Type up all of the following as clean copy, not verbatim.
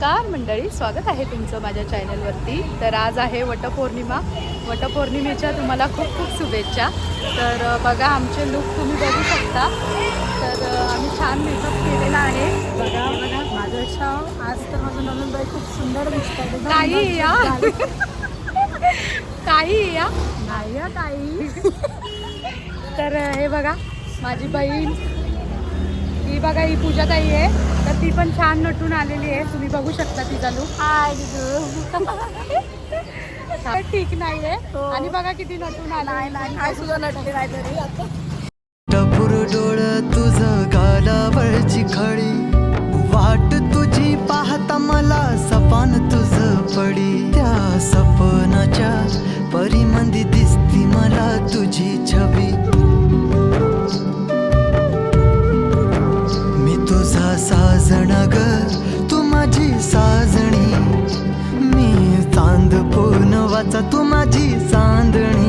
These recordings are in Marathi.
नमस्कार मंडळी, स्वागत आहे तुमचं माझ्या चॅनलवरती। तर आज आहे वटपौर्णिमा। वटपौर्णिमेच्या तुम्हाला खूप खूप शुभेच्छा। तर बघा आमचे लुक तुम्ही बघू शकता। तर आम्ही छान मेकअप केलेला आहे। बघा बघा माझ्यापेक्षा आज तर माझं ननंदबाई खूप सुंदर दिसतात। काही या काही या नाही या काही। तर हे बघा माझी बहीण, ही बघा ही पूजा ताई आहे। तर ती पण छान नटून आलेली आहे, तुम्ही बघू शकता तिचा लुक। हाय ठीक नाही आहे आणि बघा किती नटून आला नाही सुद्धा नटले नाही तरी आता टपुर डोळ तुझं गालावरची खळी, वाट तुझी पाहता मला सपान तुझं पडी। त्या सपनाच्या परीमंदी दिसती मला तुझी छबी। मी तुझा साजणा ग, तू माझी साजणी। मी चांद पूनवाचा, तू माझी चांदणी।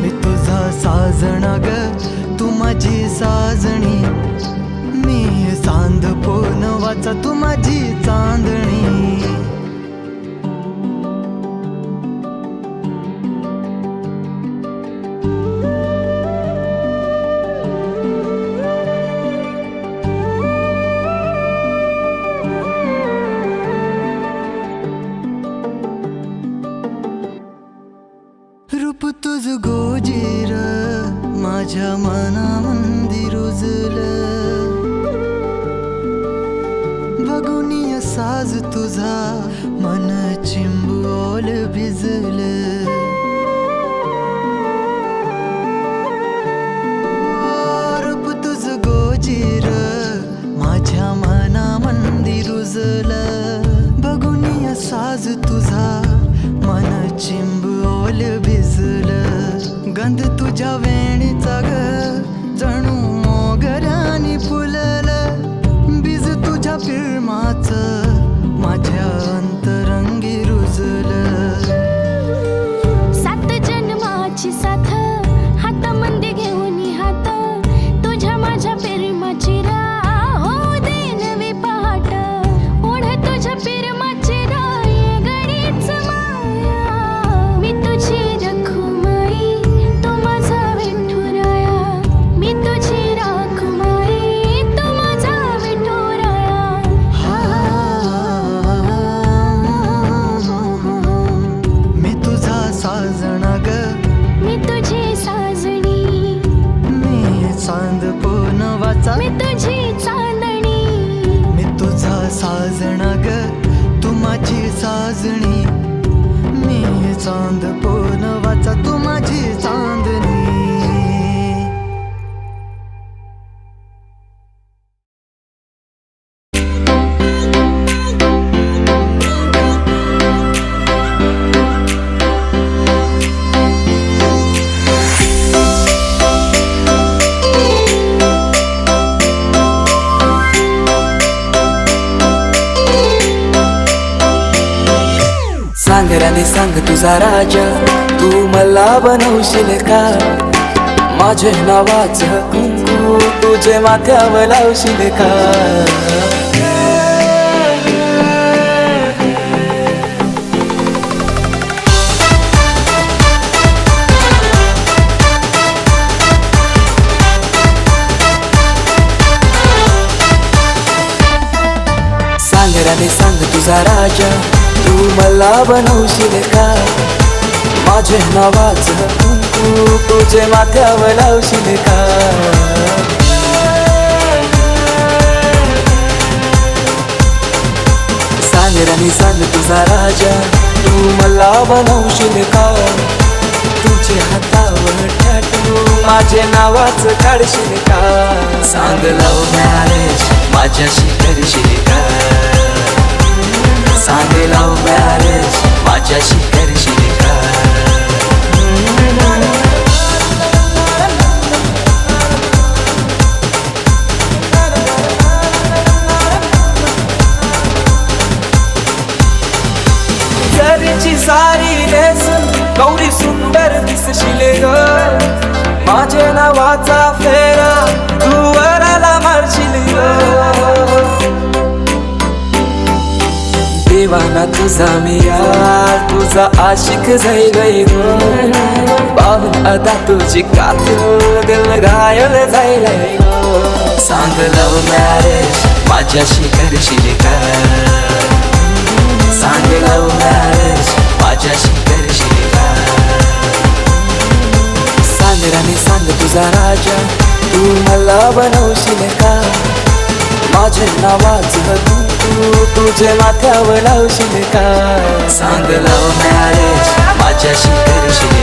मी तुझा साजणा ग, तू माझी साजणी। मी चांद पूनवाचा, तू माझी चांदणी। रूप तुझ गोजीर माझ्या मनामंदी रुजलं। बघुनिय साज तुझा मन चिंबोल भिजलं। रूप तुझ गोजीर माझ्या मनामंदी रुजलं। बघुनिय साज तुझा मन चिंबोल भिजलं। गंध तुझ्या वेणीचा ग, जणू मोगऱ्यानी फुललं। बीज तुझ्या फिल्माचं माझ्या अंतरंगी रुजलं। सात जन्माची साथ हातामध्ये घेऊन हात, तुझ्या माझ्या प्रेमाची राह हो दे नवी पहाट। ओढ तुझ्या प्रेमाची राह ये गडीच माया। मी तुझी रखुमाई, तू माझा विठुराया। मी तुझी रखुमाई, तू माझा विठुराया। मी तुझा साजणा ग, मी तुझी साजणी। मी चांद पूनवाचा, मी तुझी चांदणी। मी तुझा साजणा ग, तू माझी साजणी। मी चांद पूनवाचा, तू माझी चांदणी। सांगराने सांग तुझा राजा, तू मला बनवशील का? माझे नावाचं कुंकू तुझे माथ्यावर लावशील का? सांगराने सांग तुझा राजा, तू मला बनवशील का? माझे नावाचं कुंकू तुझे माथ्यावर लावशील का? सांगराने सांग तुझा राजा, तू मला बनवशील का? तुझे हातावर टॅटू माझे नावाचं काढशील का? सांग लव्ह मॅरेज माझ्याशी करशील का? सांग लव्ह मॅरेज माझ्याशी करशील का? घरची सारी नेसून गौरी सुंदर दिसशील ग। माझ्या नावाचा फेरा तू वराला मारशील ग। दिवाना तुझा मी यार, तुझा आशिक जाईल पाहून आता तुझी कातून दिल घायल जाईल सांग लव मॅरेज माझ्याशी करशील का सांग लव मॅरेज माझ्याशी करशील का सांग राणी सांग तुझा राजा तू मला बनवशील का माझे नावाचं तू तुझे माथ्यावर लावशील का सांग लव मॅरेज माझ्याशी करशील